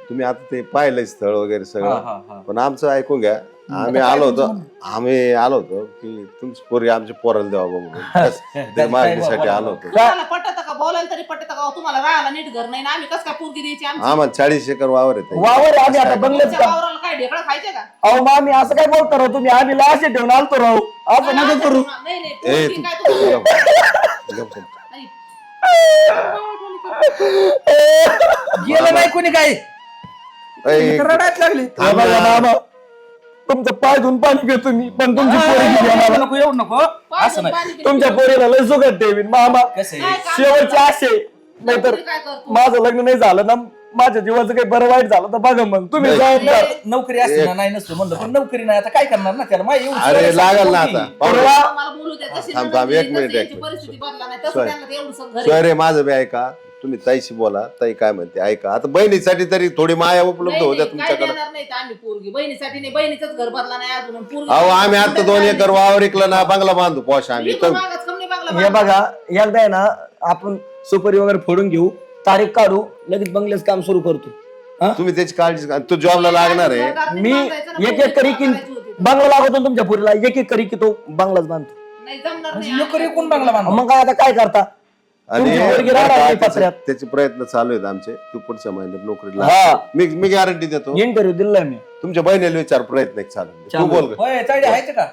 तुम्ही आता ते पाहिलंय स्थळ वगैरे हा, सगळं, हा, हा. पण आमचं ऐकून घ्या. आम्ही आलो होतो की तुमची पोरगी आमच्या पोराला द्यावा बा म्हणून. बस, ते मागणीसाठी आलो होतो. तुम्हाला पटत का बोलायला तरी पटत का तुम्हाला राहायला नीट घर नाही ना आम्ही कसं काय पोरगी द्यायची आमची आम्हाला 40 एकर वावर येते. वावर आम्ही आता बंगल्यात तुमच्या काम. वावराला काय ढेकळं खायचे का अहो मग आम्ही असं काय बोलतो राव तुम्ही? आम्ही लाश ठेवून आलतो राव, असं नका करू. नाही नाही ए पोरगी तू काय तुम्ही- गप- गप. नाही. गेलं नाही कोणी काय ए, रडायला लागले. हे बघा मामा, तुमचं पाय धुवून पाणी घेतो मी, पण तुमची पोरगी द्या मला. नको एवढं नको असं नाही. पाणी पिते. तुमच्या पोरीला लय सुगत ठेवीन मामा. कसं काय आहे काम शेवटचे आशे. नाहीतर नोकरी काय करतो? माझं लग्न नाही झालं ना, माझ्या जीवाचं काही बरं वाईट झालं तर बघा मग तुम्ही जबाबदार. नोकरी असते ना, नाही नसतो म्हणलं, पण नोकरी नाही आता काय करणार ना त्याला. माझी एवढी अरे सोय लागल ना सांगितली. आता पाहुणे. मला बोलू द्या तशी थांब, नणंद थांब, एक आहे, मिनिट, तशी एक यांची मिनिट. परिस्थिती बदला नाही तसं सोय. त्यांना ते एवढं घरी सोयरे माझं बी ऐका, तुम्ही ताईशी बोला. ताई काय म्हणते ऐका. आता बहिणीसाठी तरी थोडी माया उपलब्ध नाही, होत्या नाही, काय तुमच्याकडे. देणार नाही तर आम्ही पोरगी बहिणीसाठी नाही, बहिणीचंच घर भरला नाही अजून आणि पोरगी- अहो आम्ही आता 2 एकर वावर इकलं ना, बंगला बांधू पॉश आम्ही. इथून मागच कमी बांगला हे बांधला. बघा एकदा आहे ना आपण सुपारी वगैरे फोडून घेऊ, तारीख काढू, लगेच बंगल्याचं काम सुरू करतो. तुम्ही त्याची काळजी तू जॉबला लागणार आहे. सरकारने मी बांधायचं ना, एक एक करी की बांधायची होती. बंगला लागतो ना तुमच्या पुरीला, एक एक करी की तो बंगलाच बांधतो. नाही जमणार म्हणजे नाही नोकरी कोण बांगला बांधतो? मग काय आता काय करता? आणि तुमची पोरगी राहणार नाही पत्र्यात. त्याचे प्रयत्न चालू आहेत आमचे. तू पुढच्या महिन्यात नोकरीला हा. लाग. मी गॅरंटी देतो. इंटरव्ह्यू दिलाय मी. तुमच्या बहिणीला विचार प्रयत्न एक चालू. तू चालू. बोल ग. होय तायडे आहे का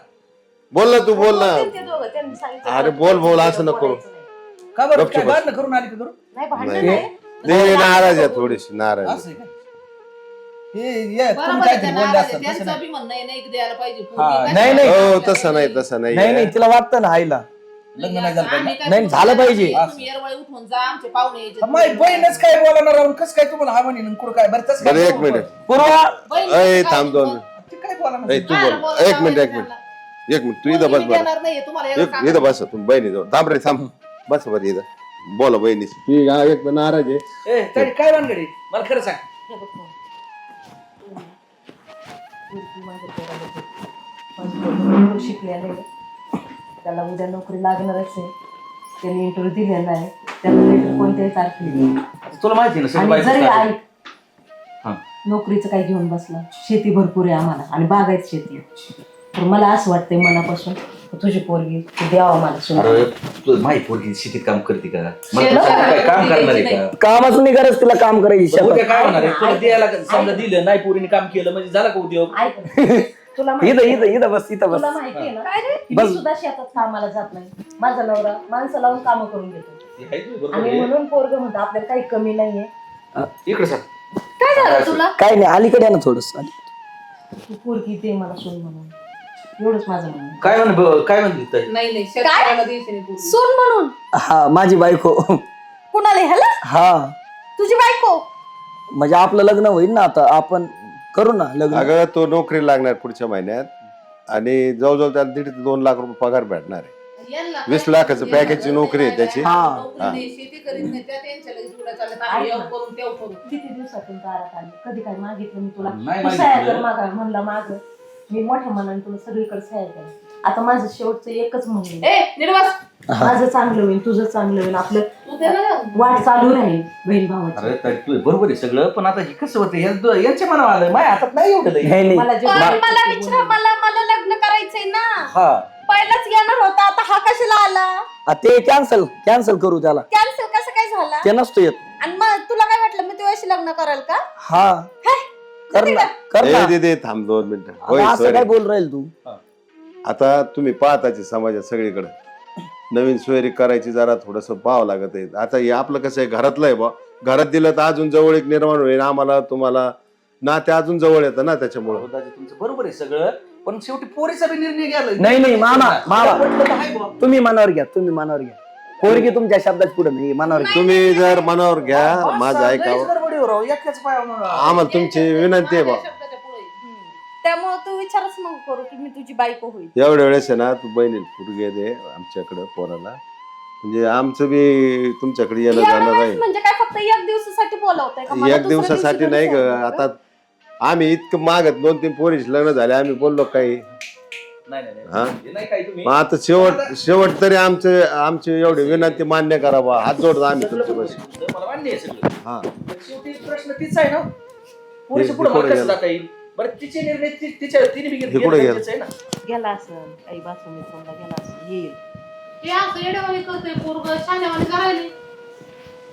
बोल ना, तू बोल ना. ते दोघं, त्यांनी सांगितलं अरे बोल, बोल, असं नको. बोलायचं नाही. का बरं गपचूप काय बस. भांडणं करून आली का करून नाही भांडण नाही. नाही. ते नाराज आहे थोडीशी नाराज आहे. असं आहे का? हे ये, तुम्ही बरोबर आहे, काहीतरी त्यांना बोलले आवाज असतात आहे. तसं त्यांचं नाही. बी म्हणणं आहे, नाही द्यायला पाहिजे हा, पोरगी. नाही, नाही. हो तसं नाही, तसं नाही नाही, नाही. तिला वाटतं ना आईला. लग्न नाही झालं आम्ही पाहिजे. काय नाही, बोलू झालं शकत पाहिजे. नाही. तुम्ही येरवळे उठून जा आमचे पाहुणे यायचे. माझी बहीणच काय बोलणार राहून कसं काय तुम्हाला हा म्हणे कुठं काय बरं तसं काय बरं एक बोलू मिनिट. पूर्वा बहिणी अय काय थांब 2 बोलू? मिनिट. ते काय बोलणार ए तू काय बोल. बोलायला एक मिनिट, एक लावायचं मिनिट, त्यांना? एक मिनिट. तू इथं बस पोरगी बरं. देणार नाहीये, तुम्हाला एवढं इथं सांगायचं. बस. तुम्ही बहिणी जाऊ. थांब रे थांब. बस बरं इथं. बोला बहिणीशी. ती एक नाराज आहे. ए तायडे काय भानगडी मला खरं सांग. हे बघ भाऊ. पोरगी माझ्या पोराला दे. माझी पोरगी शिकलेलं आहे. त्याला उद्या नोकरी लागणारच आहे. त्यांनी इंटरव्ह्यू दिलेला आहे. त्याला लेटर कोणत्याही तारखेला येईल. तुला माहिती ना सगळं आणि बायकोचं जरी काय. ऐक हा. नोकरीचं काही घेऊन बसला, शेती भरपूर आहे आम्हाला आणि बागायत शेती आहे. तर मला असं वाटतंय मनापासून की तुझी पोरगी तू द्यावा मला सुना. अरे तू माहिती पोरगी शेतीत काम करते का? मला शेतात तसं काय काम करणार आहे का? कामच नाही करत तिला काम करायची. बरं, उद्या शेतात. काय होणार आहे? तुला द्यायला समजा दिलं नाही पोरीने काम केलं म्हणजे झालं का उद्योग? ऐक तुला इथं माहिती इथं इथं बस इथं बस. तुला माहिती आहे ना बस. मी सुद्धा शेतात कामाला जात नाही. माझा नवरा माणसं लावून कामं करून घेतो हे आहे तुझं बरोबर आणि आहे. म्हणून पोरग म्हणतो आपल्याला काही कमी नाहीये. इकडे सर काय झालं तुला? काय नाही, अलीकडे आहे ना थोडस. तू पोरगी दे मला सोन म्हणून. एवढंच माझं म्हणणं आहे. काय म्हणते ताई? नाही नाही शेतकऱ्याला द्यायची नाही पोरगी. सून म्हणून हा माझी बायको. कुणाला ह्याला? हा तुझी बायको? म्हणजे आपलं लग्न होईल ना आता, आपण करू ना लग्न. अगं तो नोकरी लागणार पुढच्या महिन्यात आणि जवळजवळ त्याला 1.5 ते 2 लाख रुपये पगार भेटणार आहे. यांना 20 लाखाचं पॅकेजची नोकरी आहे त्याची. हा. नोकरी नाही, शेती करीत नाही, त्या त्यांच्या लगेच उड्या चालल्यात. आम्ही येऊ करून तेव करू. किती दिवसातून दारात आली, कधी काय मागितलं मी तुला? नाही तू सह्या मागितलं. कर मागा म्हणला माग. मी मोठ्या मनाने तुला सगळीकडे सह्या केलं. आता माझं शेवटचं एकच म्हणणं आहे. ए निर्वास माझं चांगलं होईल, तुझं चांगलं होईल, आपलं तू त्याला वाट चालू राहील बहीण भावाची. अरे ताई, तू बरोबर आहे सगळं, पण आता हे कसं होतं यांच्या मनावर आलं माझ्या हातात नाही एवढं लई. नाही नाही. मला जे पण बोलायचं मला ते विचार, बोल. मला लग्न करायचंय ना. हा पहिलाच येणार होता, आता हा कशाला आला? ते कॅन्सल करू त्याला. कॅन्सल कसं काय झाला? ते नसतो येत. आणि मग तुला काय वाटलं मी तुझ्याशी लग्न कराल का? हा कर ना कर ए ना. दे थांब 2 मिनिटं. आता होय असं sorry. काय बोल राहील तू? आता तुम्ही पाहताचे समाजात सगळीकडे नवीन सोयरी करायची जरा थोडस पाहावं लागत आहे. आता हे आपलं कसं आहे घरातलं आहे बा, घरात दिलं तर अजून जवळ एक निर्माण होईल आम्हाला तुम्हाला ना, ते अजून जवळ येतं ना त्याच्यामुळं. दादा तुमचं बरोबर आहे सगळं, पण शेवटी पोरीचा बी निर्णय घ्यायला. नाही मामा पटलं तर आहे बुवा. तुम्ही मनावर घ्या, तुम्ही मनावर घ्या. पोरगी तुमच्या शब्दात पुढे नाही, मनावर घ्या. तुम्ही जर मनावर घ्या बस, माझं लयच ऐकावं. गडबडीवर राव, एकाच पायावर. आम्हाला तुमची विनंती आहे बा, त्यामुळे तू विचारच नको करू की मी तुझी बायको होईल. एवढ्या वेळेस आहे ना तू बहिणी पुढे दे आमच्याकडे पोराला, म्हणजे आमचं बी तुमच्याकडे येणं एवढ्या जाणं वेळेस राहील. म्हणजे काय फक्त एक दिवसासाठी बोलवताय का? मला एक दुसऱ्या दिवसासाठी दिवशी नाही घरी ग, सोडणार का? आता आम्ही इतकं मागत 2-3 पोरीचे लग्न झाले आम्ही बोललो काही. नाही हा? हे नाही काय तुम्ही मग आता शेवट तरी आमची एवढी विनंती मान्य करावा, हात जोडतो आम्ही तुमच्या पाशी. मला मान्य आहे सगळं, हा पण शेवटी प्रश्न तीच आहे ना, पोरीच्या पुढे कुठं मला कसं गेलं? जाता येईल? बरं तिचे निर्णय तिच्या तिने बी हे कुठं गेलं? आहे ना. गेला असं आई बाथरूम गेला असं येईल. हे असं येडेवाणी करतोय पोरग, शाण्यावाणी करायला.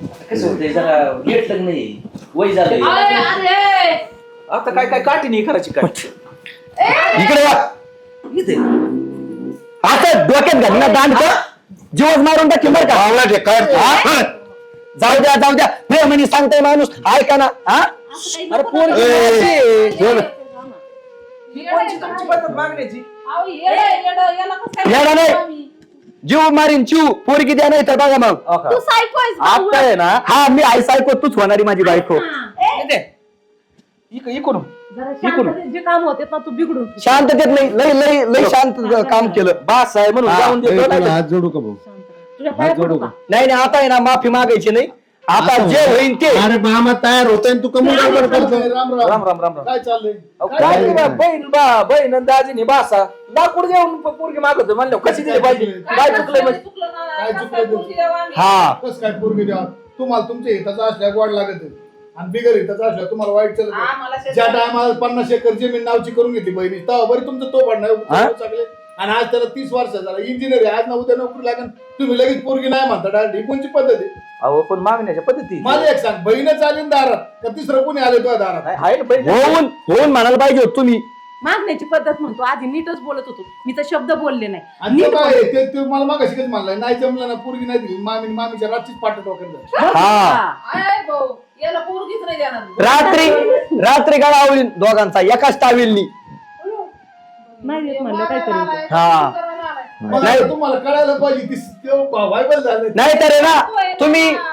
आता कसं होतंय जरा लेट लग्न आहे, वय झालंय. अरे आता काय काठी नाही करायची काय इकडे या. इथे. आता डोक्यात घाल ना दांड का जीवच मारून टाकी बरं का. हा? जाऊ द्या प्रेमाने सांगताय माणूस, ऐका ना. हा अरे पोरगी कोणची तुमची पद्धत मागण्याची? येडा नाही, जीव मारीन जीव. पोरगी द्या नाही तर बघा मग. तू सायको आहेस भाऊ. आता आहे ना, हा मी आई सायको, तूच होणारी माझी बायको. इथे. इकडून जे काम होते ना तू बिघडून शांततेत नाही, लय लय लय शांत काम केलं. बास आहे म्हणून जाऊन देतो. नाही हात जोडू का भाऊ? तुझ्या पाया पडू का? नाही आता आहे ना, माफी मागायची नाही. आता जे होईल ते. अरे मामा तयार होतोय तू कमी करतो. राम राम राम राम. काय चाललंय? काय रे बा, बहीण आणि दाजीनी बासा लाकूड देऊन पोरगी मागवतो म्हणलं कशी दिली पाहिजे. काय चुकलंय म्हणजे? काय चुकलं? हा कस काय पोरगी द्या? तुम्हाला तुमच्या हिताचा असल्या गोड लागत आहे. आणि बिगर हिताचा असल्या तुम्हाला वाईट चालत आहे. ज्या टायमाला 50 एकर जमीन नावची करून घेतली बहिणी तेव्हा बरी तुमचं तो पडणार चांगले. आणि आज त्याला 30 वर्ष झाला, इंजिनियर आहे, आज ना उद्या नोकरी लागेल, तुम्ही लगेच पोरगी नाही म्हणता डायरेक्ट. ही कोणची पद्धत आहे? अहो पण मागण्याच्या पद्धती मला एक सांग, बहीणच आली ना दारात का तिसरं कोणी आले तुझ्या दारात? आहे ना बहीण. होऊन म्हणायला पाहिजे होत तुम्ही. मागण्याची पद्धत म्हणतो, आधी नीटच बोलत होतो मी, तर शब्द बोलले नाही. आणि ते काय आहे, ते मला मागाशी कधी म्हणलंय नाही जमलं ना पोरगी नाही दिली, मामीच्या रातचीच पाठ डोक्यात. हा भाऊ याला पोरगीच नाही देणार. रात्री गाळा आवळीन दोघांचा एकाच टावेलनी. नाही येत म्हणलं काय करू? हा मग आता तुम्हाला कळायला पाहिजे व्हायबल झालं. नाही तर आहे ना,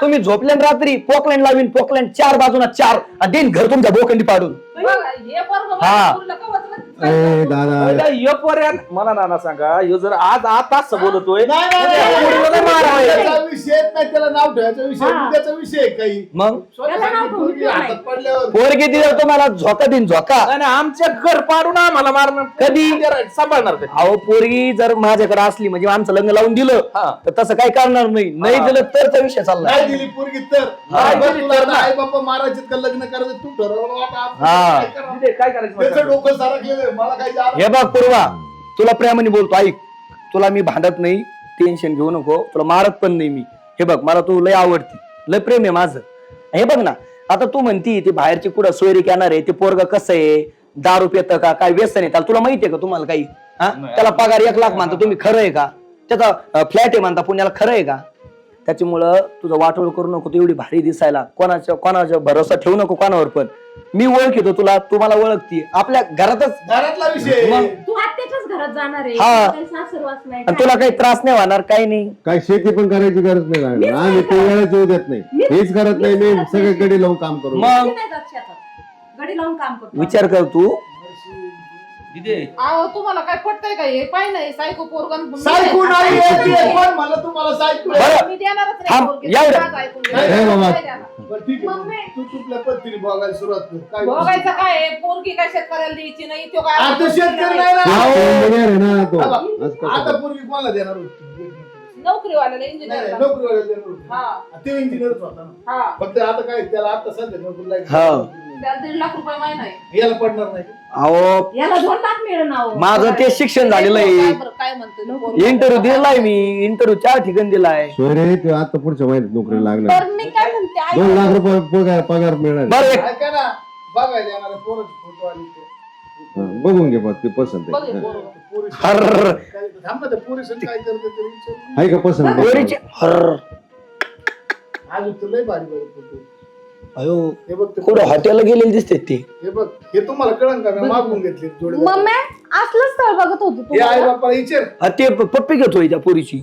तुम्ही झोपल्यान रात्री पोकलँड लावीन, पोकलँड 4 बाजूला 4 आणि देईन घर तुमच्या बोकंडी पाडून. हे पोरगं हा. पोरीला कवच नाही. दादा मला नाना सांगा, ह्यो जर आज आताच बोलतोय नाही, नाही, उद्या नाही, पोरीला नाही मारावं. त्याचा विषय नाही, त्याला नाव ठेवायचा विषय, उद्याचा विषय आहे काही. मग स्वतःसाठी पोरगी हातात पडल्यावर पोरगी दिल्यावर तुम्हाला झोका देईन झोका. नाही, नाही, आमच्या घर पाडून आम्हाला मारणार कधी? सांभाळणार कधी? अहो पोरगी जर माझ्याकडे असली म्हणजे आमचं लग्न लावून दिलं हा. तर तसं काही करणार नाही. नाही दिलं तर त्या विषय चालला. नाही दिली पोरगी तर नाही बरं, दिली तुला तर आता ना. आई बाप्पा मारायचे का लग्न करायचं तू ठरवलं. आता आपण हा. काय करावं? तिथे काय करायचं त्याचं मला? डोकं सारखलेलं आहे. मला काय जाणं- हे बघ पूर्वा, तुला प्रेमाने बोलतो, ऐक. तुला मी भांडत नाही, टेन्शन घेऊ नको. तुला मारत पण नाही मी. हे बघ मला तू लय आवडती, लय प्रेम आहे माझं. हे बघ ना, आता तू म्हणती ती बाहेरची कुठं सोयरी येणार आहे, ते पोरग कसं आहे, दारू पितं का, काय व्यसन आहे त्याला, तुला माहितीये का तुम्हाला काही? हा, त्याला पगार 1 लाख म्हणता तुम्ही, खरं आहे का? त्याचा फ्लॅट आहे म्हणता पुण्याला, खरं आहे का? त्याच्यामुळं तुझं वाटोळ करू नको. तू एवढी भारी दिसायला, कोणाच्या भरोसा ठेवू नको कोणावर. पण मी ओळखीतो तुला, तू मला ओळखती. आपल्या घरातच घरातला विषय आहे. मग तू आत्याच्याच घरात जाणार आहे, हा. काही सासरवास नाही. आणि तुला काही त्रास नाही होणार, काही नाही. काय शेती पण करायची गरज नाही लागणार. आम्ही ते वेळेच येऊ देत नाही, हेच करत नाही. मी सगळीकडे लावून काम करू. मग मी नाही जात शेतात, गडी लावून काम करतो. विचार कर तू. तिथे अहो तुम्हाला काय पटतंय का हे? पाय नाही सायको पोरगन सायकू नाही आहे, ते पण मला तुम्हाला सायकू आहे. बरं. मी देणारच नाही थांब, पोरगी. एवढं. माझं ऐकून घे. नाही, नाही बाबा. नाही देणार. बरं, ठीक आहे. तू कुठल्या पद्धतीने बघायला सुरुवात कर. काय बघायचं काय आहे? पोरगी काय शेतकऱ्याला द्यायची नाही, तो काय आता शेतकरी नाही ना. इंजिनियर आहे ना तो. बाबा, आज कसं आता पोरगी कोणाला देणार होती? नोकरीवाल्याला नाही, इंजिनियर नोकरीवाल्याला देणार होती. हा ते इंजिनियरच होता ना. हा फक्त आता काय त्याला आता सध्या नोकरीला हा. त्याला 1.5 लाख रुपये महिना आहे. याला पडणार नाही. अहो याला 2 लाख मिळणार. माझं ते शिक्षण झालेलं आहे. काय बरं, काय म्हणतो इंटरव्ह्यू दिलाय मी, इंटरव्ह्यू 4 ठिकाणी दिलाय. सोयरे ते आता पुढच्या महिन्यात नोकरी लागणार. तर मी काय म्हणते, ऐक. 2 लाख रुपये पगार मिळणार. बरं एक ऐका ना, बघायला येणार पोराचे फोटो आले ते. बघून घे बघ, ते पसंत बघ आहे. हे पोरगं. पोरी हर्र. थांब ना, त्या पोरीसाठी काय करते ते विचार. आहे का पसंत पोरीची हर्र. आज तर लय भारी भारी फोटो. अयो हे बघ ते कुठं हॉटेलला गेलेले दिसते ते. हे बघ, हे तुम्हाला कळण का मी मागून घेतले जोडे. मम्मी असलं स्थळ बघत होती तू हे आई बापाला विचार. हा, ते पप्पी घेतोय त्या पोरीची.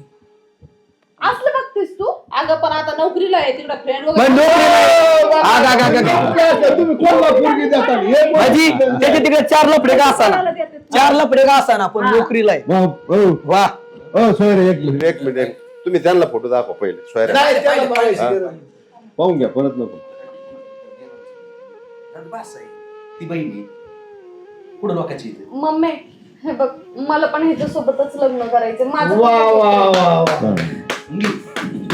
असलं बघतेस तू अगं पण आता नोकरीला आहे तिकडे फ्रेंड मग वगैरे नोकरीला- आग, आग, आग, आग. तुम्ही कोणाला पोरगी देता? हे बघ. माझी त्याच्या तिकडे 4 लफडे का असाना 4 लफडे का असाना पण नोकरीला आहे. वा सोयरे एक मिनिट तुम्ही त्यांना फोटो दाखवा पहिले सोयरे नाही, त्याला बघायची गरज नाही. पाहून घ्या परत नको. ती बहिणी पुढे लोकांची मम्मी हे बघ मला पण ह्याच्यासोबतच लग्न करायचं माझं वा पण वा त्याच्यासोबत. वा वा.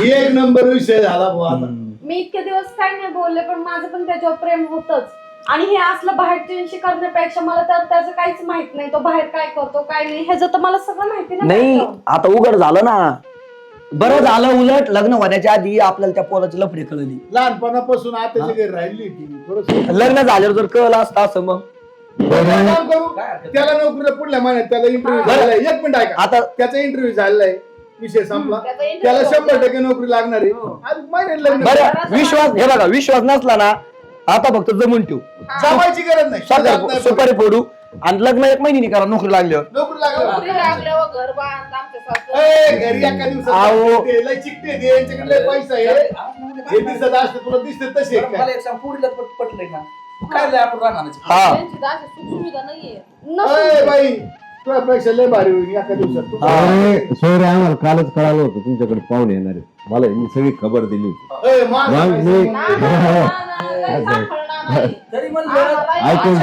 एक नंबर विषय झाला बुवा आता. मी इतके दिवस काय नाही बोलले पण माझं पण त्याच्यावर प्रेम होतच. आणि हे असलं बाहेरच्यांशी करण्यापेक्षा मला तर त्याचं काहीच माहित नाही. तो बाहेर काय करतो काय नाही ह्याचं तर मला सगळं माहिती नाही बाहेरचं. आता उघड झालं ना. बरं झालं उलट लग्न होण्याच्या आधी आपल्याला त्या पोराची लफडी कळली. लहानपणापासून आताची घरी राहिली ती थोडंसं. लग्न झाल्यावर जर कळलं असतं असं मग काम करू. त्याला नोकरीला पुढल्या महिन्यात त्याला इंटरव्ह्यू झालाय. एक मिनिट ऐका. आता त्याचा इंटरव्ह्यू झालेला आहे. विषय संपला. त्याचा interview त्याला झाला. 100% नोकरी लागणार आहे. आज महिन्यात लग्न. बरं विश्वास हे बघा विश्वास नसला ना आता फक्त जमून ठेवू जमायची गरज नाही. साखर सुपारी फोडू आणि लग्न 1 महिन्यानी करा नोकरी लागल्यावर. नोकरी लागणार. नोकरी लागल्यावर घर बांध आमच्या सासू ए, घरी एका आहो. दिवसात ते लय चिकटे दे, यांच्याकडे लय पैसा आहे. हे दिसत असतं तुला दिसते तसे मला एक सांग पुढीला पटलंय ना काय लय आपण राहणार हा त्यांची दाशी सुखसुविधा नाहीये नसेल. बाई तुझ्यापेक्षा लय भारी होईल एका दिवसात. तू अरे सोयरे आम्हाला कालच कळालं होतं तुमच्याकडे पाहुणे येणार आहेत. मला मी सगळी खबर दिली होती. ए, माग मग पैसे मी- माग. काही सापडणार नाही. तरी ऐकून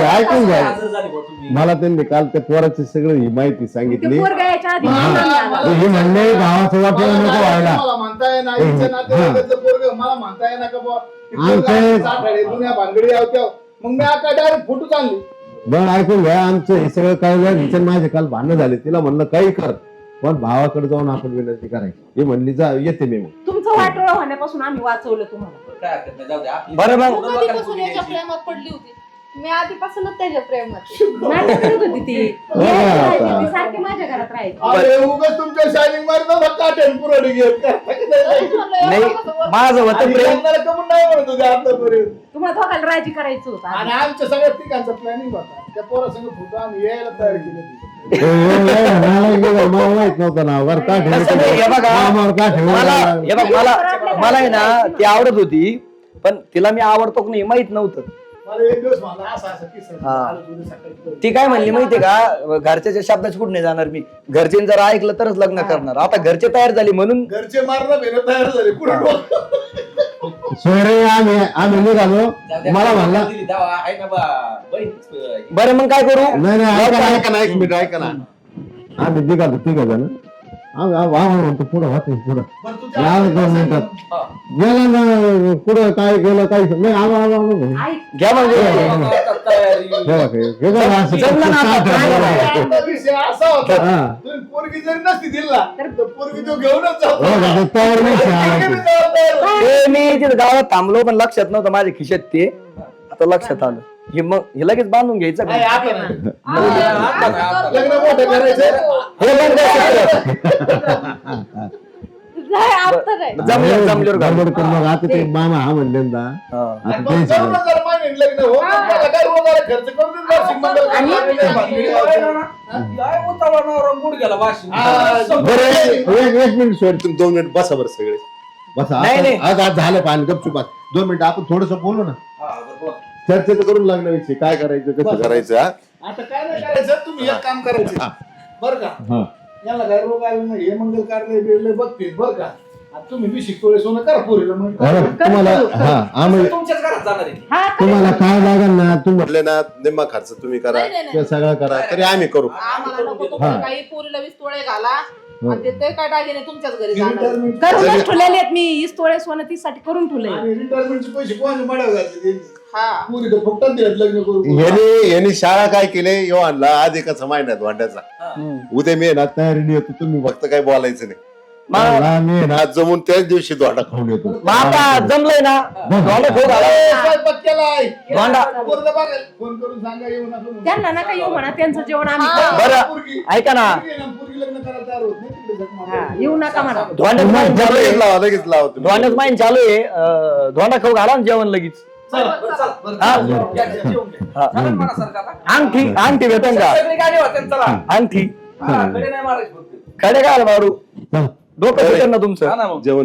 घ्या हजर झाली बुवा तुम्ही. मला त्यांनी काल त्या पोराची सगळी ही माहिती सांगितली. पोरगा यायच्या आधी हा. मला हे म्हणले गावाचं वाटलं नको व्हायला. मला म्हणताय ना आईच्या नातेवाईकाचं पोरगं, मला म्हणताय ना का बुवा, ते पोरगं आमचं- साठाडे, जुन्या भानगडी आवत्या. मग मी आता डायरेक्ट फोटो आणली. बरं ऐकून घ्या आमचं हे सगळं कळलं. हिचं माझे काल भांडणं झाले. तिला म्हणलं काही कर पण भावाकडे जाऊन आपण विनंती करायची. हे म्हणली जा येते मी मग. तुमचं वाटोळं होण्यापासून आम्ही वाचवलं तुम्हाला. काय हरकत नाही, जाऊ दे. आपली- बरं मग तू कधीपासून याच्या प्रेमात पडली होती मी आधीपासूनच त्याच्या प्रेमात. नाटक करत होती ती. आता. ती सारखी माझ्या घरात राहायची. अरे उगाच तुमच्या शायनिंग मारता काठ्यान पुरवणी घेत का? नाही माझं होतं आणि प्रेम लग्नाला कमून नाही म्हणत होते आतापर्यंत. तुम्हाला दोघाला राजी करायचं होतं आणि आधी. आमच्या सगळ्या ठिकाणचा प्लॅनिंग होता. त्या पोरासंग फोटो आम्ही यायला तयार केले होते. मला माहित नव्हतं ना वर का तसं नाही, हे बघा मला आहे ना ती आवडत होती पण तिला मी आवडतो की नाही माहित नव्हतं. मला एक दिवस म्हणला असा असा किस्सा. हा. आलो तुझं सकाळी. ती काय म्हणली माहितीये का घरच्याच्या शब्दाची कुठे नाही जाणार मी. घरच्यांनी जर ऐकलं तरच लग्न करणार. आता घरचे तयार झाले म्हणून घरचे मारणं भेणं तयार झाले. कुठं डोकं? सोयरे आम्ही निघालो. जाऊ दे. मला म्हणला दिली, जाऊ, आहे ना बा बहीण. बरं मग काय करू नाही ऐका ना एक मिनिट ऐका ना. आम्ही निघालो तिघ जण. आम्ही म्हणतो पुढं होते पुढं बरं, तुझ्या या 2 मिनिटात हा. गेला ना पुढं काय गेलं काही नाही आम्हाला ऐक घ्या मग आता तयारी. जमलं ना आता. आता विषय असा होता. हा. तुम्ही पोरगी जरी नसती दिला तर पोरगी तो घेऊनच जातो. तयार नाही ते मी तिथे गावात थांबलो पण लक्षात नव्हतं माझ्या खिशात ते. आता लक्षात आलं. हे मग हे लगेच बांधून घ्यायचं नाही, का? आता नाही. आता नाही, आता नाही. लग्न मोठं करायचं. हे बंद करायचं. आता नाही. जमल्यावर घाल. गडबड करू नका. आता ते मामा हा म्हणले ना हा. आता आणि मग तेच जाऊ ना जरा महिन्यात लग्न हो. मग त्याला काय रोजाला खर्च करून देत वार्षिक मंगल कार्यालय, भानगडी आवत्या. काय उतावळा रंगून गेला वाशिम. हा, बरं एक मिनिट सोड तुम्ही 2 मिनिट बसा बरं सगळे बसा. नाही, नाही. आज झालं पाहिजे गपचूप 2 मिनिटं आपण थोडस बोलू ना. हा, बरोबर. चर्चा तर करून लग्नाविषयी काय करायचं कसं करायचं हा? आता काय नाही करायचं. तुम्ही एक काम करायचं बरं का. हा. याला काय रोग आले नाही. हे मंगल कार्यालय बिरले बघतील बरं का. आता तुम्ही बी शिकवले सोनं करा पोरीला मग. बरं, तुम्हाला हा आम्ही तुमच्याच घरात जाणार आहे. हा तुम्हाला काय लागेल ना तुम्ही म्हटले ना निम्मा खर्च तुम्ही करा नाही, नाही, नाही. किंवा सगळं करा तरी आम्ही करू. आम्हाला नको हा. तुम्हाला काही पोरीला 20 तोळे घाला आणि ते काय दागिने तुमच्याच घरी जाणार. रिटायरमेंट करूनच ठेवलेले आहेत मी 20 तोळे सोनं तीसाठी करून ठेवले. आणि रिटायरमेंटचे पैसे कोणाचे मड्यावर घातले ते? हा. पुरी तर फुकटात दिलेत लग्न करून. यांनी शाळा काय केले यो आणला अधिकाचा महिन्यात वांड्याचा. उद्या मी ना तयारीने येतो तुम्ही फक्त काय बोलायचं नाही. आज जमून त्याच दिवशी दोडा खाऊन येतो. मग आता जमलंय ना धोंडा खाऊ घाला. स्वयंपाक केलाय धोंडा पोरगं बघेल. फोन करून सांगा येऊ नका म्हणून. त्यांना नका येऊ म्हणा, त्यांचं जेवण आम्ही बरं पोरगी ऐका ना, पोरगी लग्न करायला तयार होत नाही तिकडे झक मारतो. हा, येऊ नका म्हणा. धोंड्याच माहीन चालू लगेच आहे, लावा लगेच लावा तुम्ही. धोंड्याच माहीन चालू आहे. धोंडा खाऊ घाला ना जेवण लगेच. अंगठी अंगठी भेटेल का? अंगठी खडे काय मारू डोकं भेटेल ना तुमचं. जेवण